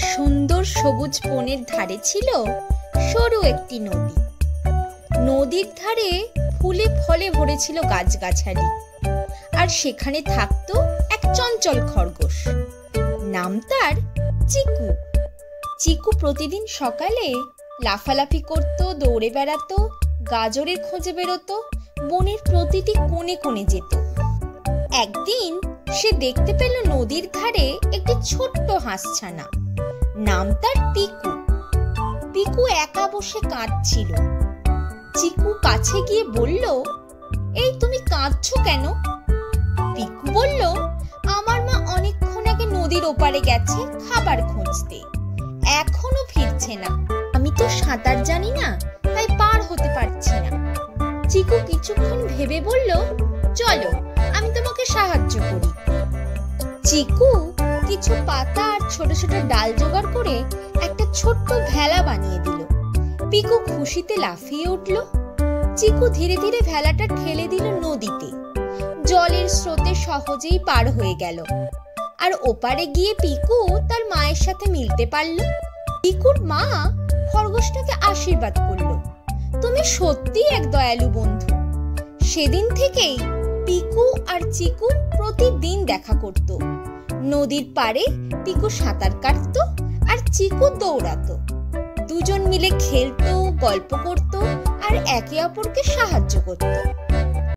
সুন্দর সবুজ বনের ধারে ছিল সরু একটি নদী। নদীর ধারে ফুলে ফলে ভরেছিল গাছগাছালি, আর সেখানে থাকতো এক চঞ্চল খরগোশ। নাম তার চিকু। চিকু প্রতিদিন সকালে লাফালাফি করত, দৌড়ে বেড়াতো, গাজরের খোঁজে বেরোতো, বনের প্রতিটি কোণে কোণে যেত। একদিন সে দেখতে পেল নদীর ধারে একটি ছোট্ট হাঁসছানা। নাম তার পিকু। পিকু একা বসে কাঁদছিল। চিকু কাছে গিয়ে বলল, এই তুমি কাঁদছো কেন? পিকু বলল, আমার মা অনেকক্ষণ আগে নদীর ওপারে গেছে খাবার খুঁজতে, এখনো ফিরছে না। আমি তো সাঁতার জানি না, তাই পার হতে পারছি না। চিকু কিছুক্ষণ ভেবে বলল, চলো আমি তোমাকে সাহায্য করি। চিকু কিছু পাতা আর ছোট ছোট ডাল জোগাড় করে একটা ছোট্ট ভেলা বানিয়ে দিল। পিকু খুশিতে লাফিয়ে উঠল। চিকু ধীরে ধীরে ভেলাটা ঠেলে দিল নদীতে। জলের স্রোতে সহজেই পার হয়ে গেল, আর ওপারে গিয়ে পিকু তার মায়ের সাথে মিলতে পারল। পিকুর মা খরগোশটাকে আশীর্বাদ করল, তুমি সত্যি এক দয়ালু বন্ধু। সেদিন থেকেই পিকু আর চিকু প্রতিদিন দেখা করত। নদীর পাড়ে পিকু সাঁতার কাটতো আর চিকু দৌড়াতো। দুজন মিলে খেলতো, গল্প করত আর একে অপরকে সাহায্য করত।